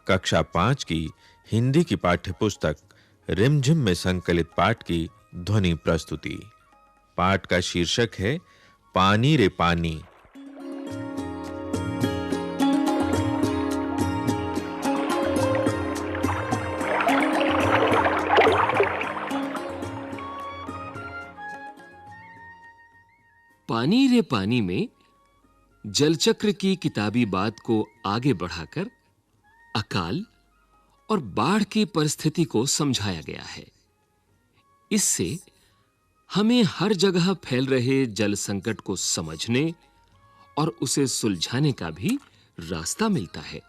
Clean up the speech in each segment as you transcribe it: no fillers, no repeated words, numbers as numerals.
कक्षा 5 की हिंदी की पाठ्यपुस्तक रिमझिम में संकलित पाठ की ध्वनि प्रस्तुति। पाठ का शीर्षक है पानी रे पानी। पानी रे पानी में जलचक्र की किताबी बात को आगे बढ़ाकर अकाल और बाढ़ की परिस्थिति को समझाया गया है। इससे हमें हर जगह फैल रहे जल संकट को समझने और उसे सुलझाने का भी रास्ता मिलता है।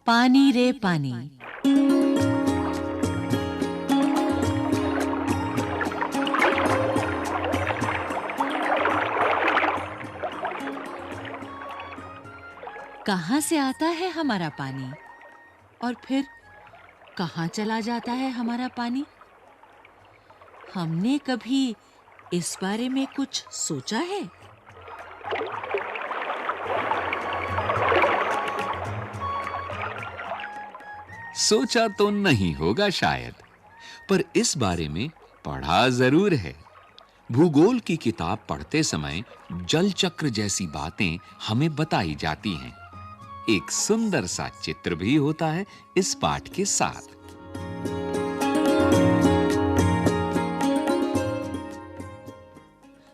पानी रे पानी। कहां से आता है हमारा पानी और फिर कहां चला जाता है हमारा पानी? हमने कभी इस बारे में कुछ सोचा है? सोचा तो नहीं होगा शायद, पर इस बारे में पढ़ा जरूर है। भूगोल की किताब पढ़ते समय जल चक्र जैसी बातें हमें बताई जाती हैं। एक सुंदर सा चित्र भी होता है इस पाठ के साथ।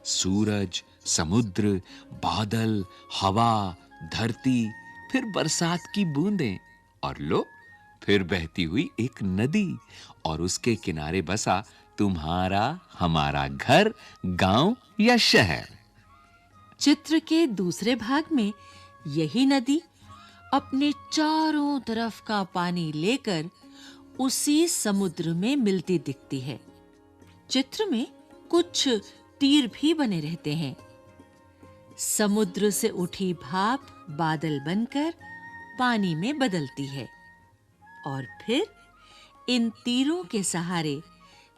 सूरज, समुद्र, बादल, हवा, धरती, फिर बरसात की बूंदें और लो फिर बहती हुई एक नदी और उसके किनारे बसा तुम्हारा हमारा घर, गांव या शहर। चित्र के दूसरे भाग में यही नदी अपने चारों तरफ का पानी लेकर उसी समुद्र में मिलती दिखती है। चित्र में कुछ तीर भी बने रहते हैं। समुद्र से उठी भाप बादल बनकर पानी में बदलती है और फिर इन तीरों के सहारे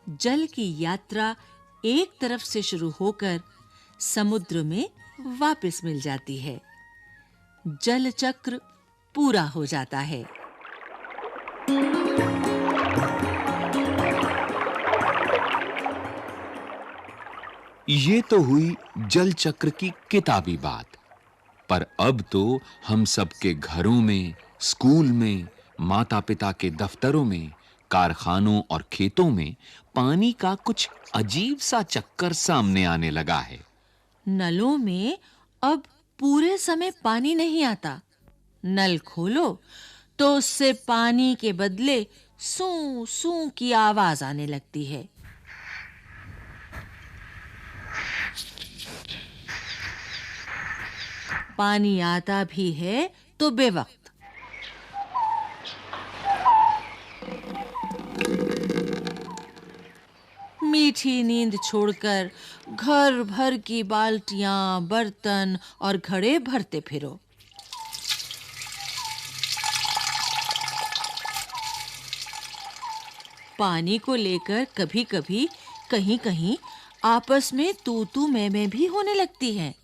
जल की यात्रा एक तरफ से शुरू होकर समुद्र में वापस मिल जाती है। जल चक्र पूरा हो जाता है। ये तो हुई जल चक्र की किताबी बात, पर अब तो हम सबके घरों में, स्कूल में, माता-पिता के दफ्तरों में, कारखानों और खेतों में पानी का कुछ अजीब सा चक्कर सामने आने लगा है। नलों में अब पूरे समय पानी नहीं आता। नल खोलो तो उससे पानी के बदले सूं सूं की आवाज आने लगती है। पानी आता भी है तो बेवक्त। मीठी नींद छोड़कर घर भर की बाल्टियां, बर्तन और घड़े भरते फिरो। पानी को लेकर कभी-कभी कहीं-कहीं आपस में तू-तू मैं भी होने लगती है।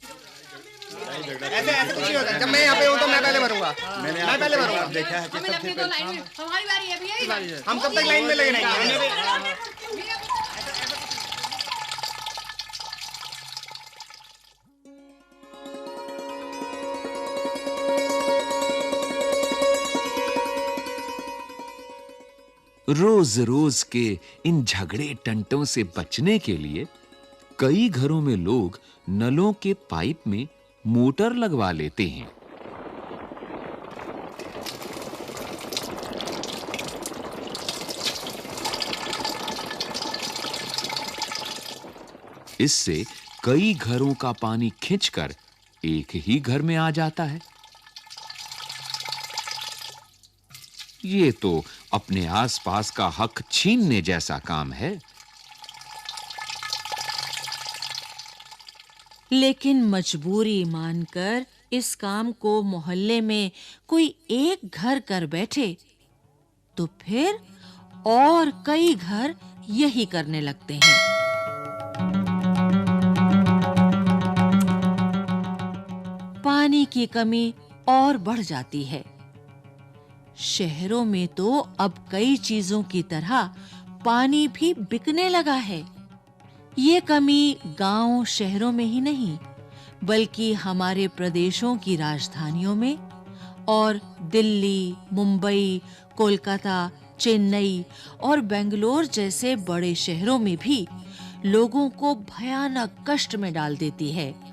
ऐसे कुछ नहीं होता। जब मैं यहाँ पे हूँ तो मैं पहले भरूंगा। मैं पहले भरूंगा। देखा है कि सबसे पहले हमारी बारी है भैया। हम कब तक लाइन में लगे रहेंगे? रोज-रोज के इन झगड़े टंटों से बचने के लिए कई घरों में लोग नलों के पाइप में मोटर लगवा लेते हैं। इससे कई घरों का पानी खींचकर एक ही घर में आ जाता है। ये तो अपने आसपास का हक छीनने जैसा काम है। लेकिन मजबूरी मानकर इस काम को मोहल्ले में कोई एक घर कर बैठे तो फिर और कई घर यही करने लगते हैं। पानी की कमी और बढ़ जाती है। शहरों में तो अब कई चीजों की तरह पानी भी बिकने लगा है। ये कमी गांव शहरों में ही नहीं, बल्कि हमारे प्रदेशों की राजधानियों में और दिल्ली, मुंबई, कोलकाता, चेन्नई और बेंगलोर जैसे बड़े शहरों में भी लोगों को भयानक कष्ट में डाल देती है।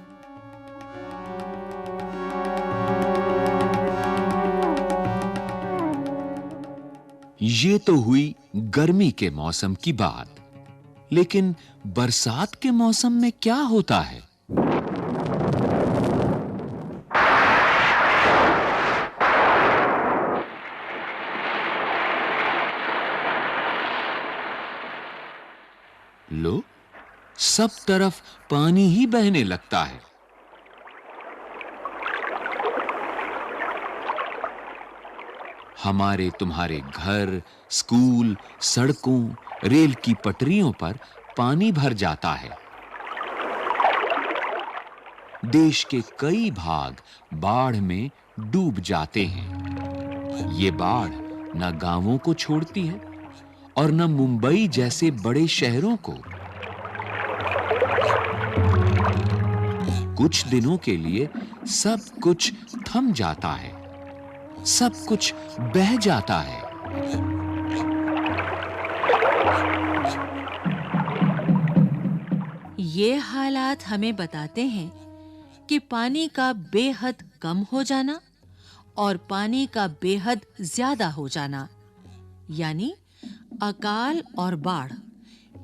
ये तो हुई गर्मी के मौसम की बात, लेकिन बरसात के मौसम में क्या होता है? लो, सब तरफ पानी ही बहने लगता है। हमारे तुम्हारे घर, स्कूल, सड़कों, रेल की पटरियों पर पानी भर जाता है। देश के कई भाग बाढ़ में डूब जाते हैं। ये बाढ़ न गांवों को छोड़ती है और न मुंबई जैसे बड़े शहरों को। कुछ दिनों के लिए सब कुछ थम जाता है, सब कुछ बह जाता है। ये हालात हमें बताते हैं कि पानी का बेहद कम हो जाना और पानी का बेहद ज्यादा हो जाना, यानी अकाल और बाढ़,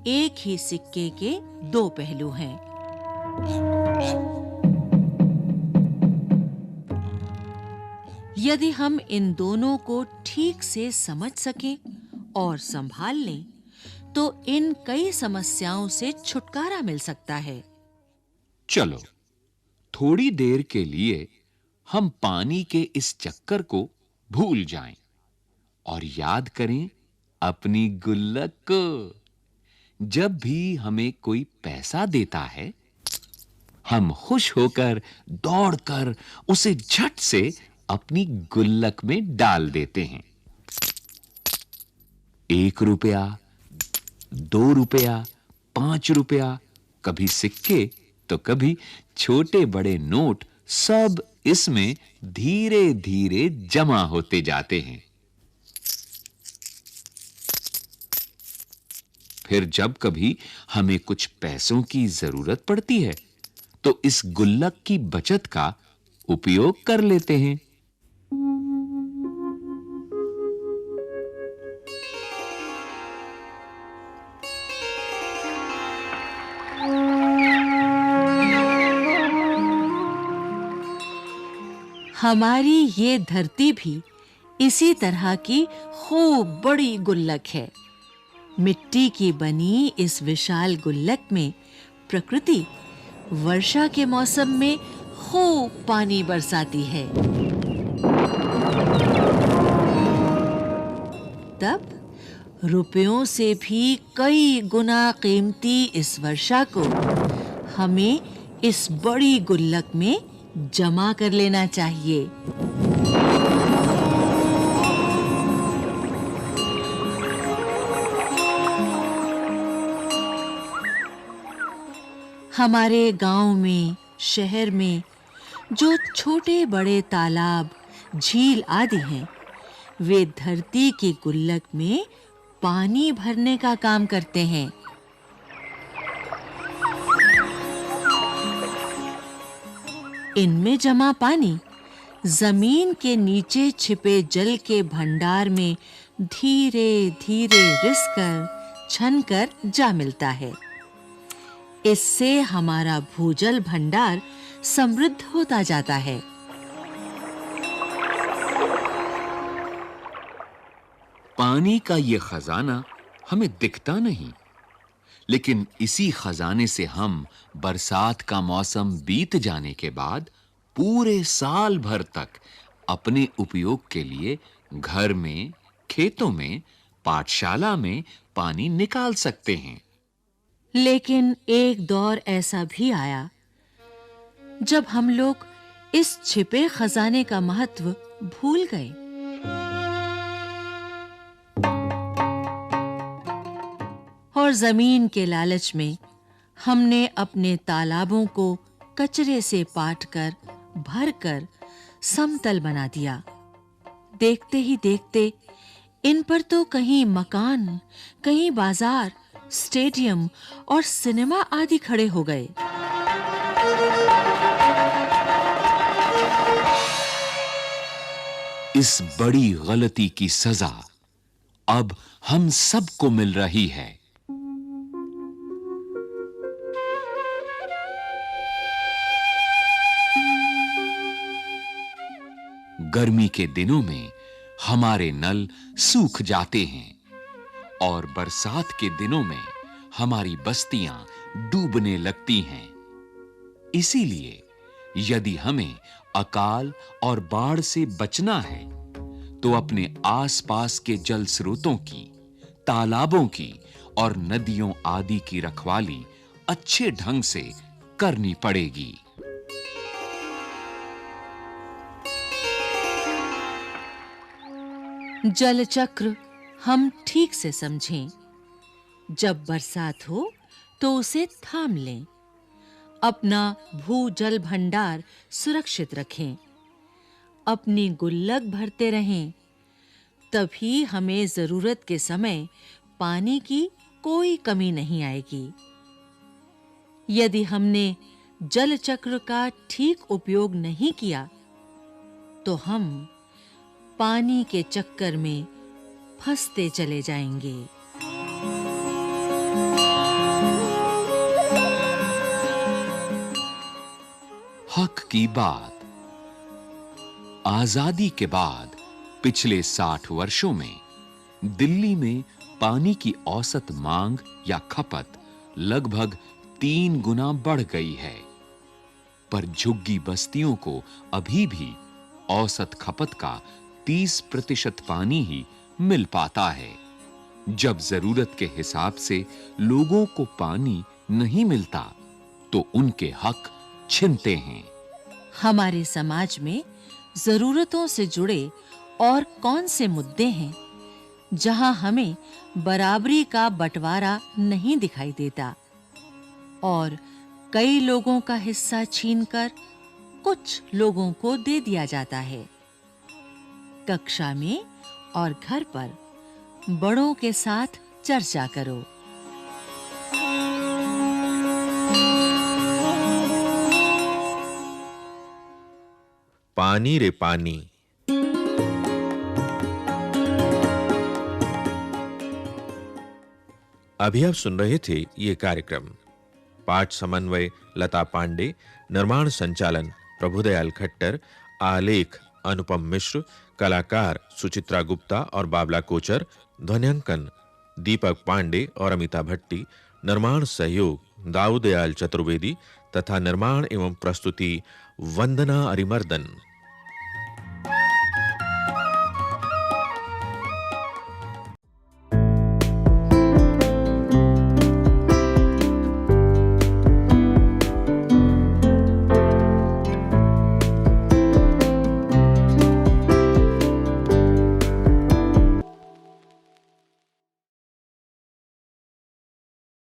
एक ही सिक्के के दो पहलू हैं। यदि हम इन दोनों को ठीक से समझ सकें और संभाल लें, तो इन कई समस्याओं से छुटकारा मिल सकता है। चलो, थोड़ी देर के लिए हम पानी के इस चक्कर को भूल जाएं और याद करें अपनी गुल्लक को। जब भी हमें कोई पैसा देता है, हम खुश होकर दौड़कर उसे झट से अपनी गुल्लक में डाल देते हैं। 1 रुपया, 2 रुपया, 5 रुपया, कभी सिक्के तो कभी छोटे बड़े नोट, सब इसमें धीरे-धीरे जमा होते जाते हैं। फिर जब कभी हमें कुछ पैसों की जरूरत पड़ती है, तो इस गुल्लक की बचत का उपयोग कर लेते हैं। हमारी ये धरती भी इसी तरह की खूब बड़ी गुल्लक है। मिट्टी की बनी इस विशाल गुल्लक में प्रकृति वर्षा के मौसम में खूब पानी बरसाती है। तब रुपयों से भी कई गुना कीमती इस वर्षा को हमें इस बड़ी गुल्लक में जमा कर लेना चाहिए। हमारे गांव में, शहर में जो छोटे बड़े तालाब, झील आदि हैं, वे धरती की गुल्लक में पानी भरने का काम करते हैं। इनमें जमा पानी जमीन के नीचे छिपे जल के भंडार में धीरे-धीरे रिसकर, छनकर जा मिलता है। इससे हमारा भूजल भंडार समृद्ध होता जाता है। पानी का ये खजाना हमें दिखता नहीं, लेकिन इसी खजाने से हम बरसात का मौसम बीत जाने के बाद पूरे साल भर तक अपने उपयोग के लिए घर में, खेतों में, पाठशाला में पानी निकाल सकते हैं। लेकिन एक दौर ऐसा भी आया जब हम लोग इस छिपे खजाने का महत्व भूल गए। और जमीन के लालच में हमने अपने तालाबों को कचरे से पाटकर भरकर समतल बना दिया। देखते ही देखते इन पर तो कहीं मकान, कहीं बाजार, स्टेडियम और सिनेमा आदि खड़े हो गए। इस बड़ी गलती की सजा अब हम सबको मिल रही है। गर्मी के दिनों में हमारे नल सूख जाते हैं और बरसात के दिनों में हमारी बस्तियां डूबने लगती हैं। इसीलिए यदि हमें अकाल और बाढ़ से बचना है तो अपने आसपास के जल स्रोतों की, तालाबों की और नदियों आदि की रखवाली अच्छे ढंग से करनी पड़ेगी। जल चक्र हम ठीक से समझें। जब बरसात हो तो उसे थाम लें। अपना भूजल भंडार सुरक्षित रखें। अपनी गुल्लक भरते रहें। तभी हमें जरूरत के समय पानी की कोई कमी नहीं आएगी। यदि हमने जल चक्र का ठीक उपयोग नहीं किया तो हम पानी के चक्कर में फंसते चले जाएंगे। हक की बात। आजादी के बाद पिछले 60 वर्षों में दिल्ली में पानी की औसत मांग या खपत लगभग 3 गुना बढ़ गई है। पर झुग्गी बस्तियों को अभी भी औसत खपत का 30% पानी ही मिल पाता है। जब जरूरत के हिसाब से लोगों को पानी नहीं मिलता तो उनके हक छिनते हैं। हमारे समाज में जरूरतों से जुड़े और कौन से मुद्दे हैं जहां हमें बराबरी का बंटवारा नहीं दिखाई देता और कई लोगों का हिस्सा छीनकर कुछ लोगों को दे दिया जाता है। कक्षा में और घर पर बड़ों के साथ चर्चा करो। पानी रे पानी। अभी आप सुन रहे थे ये कार्यक्रम। पाठ समन्वय लता पांडे, निर्माण संचालन प्रभुदयाल खट्टर, आलेख अनुपम मिश्र, कलाकार सुचित्रा गुप्ता और बाबला कोचर, ध्वन्यांकन दीपक पांडे और अमिता भट्टी, निर्माण सहयोग दाऊदयाल चतुर्वेदी तथा निर्माण एवं प्रस्तुति वंदना अरिमर्दन।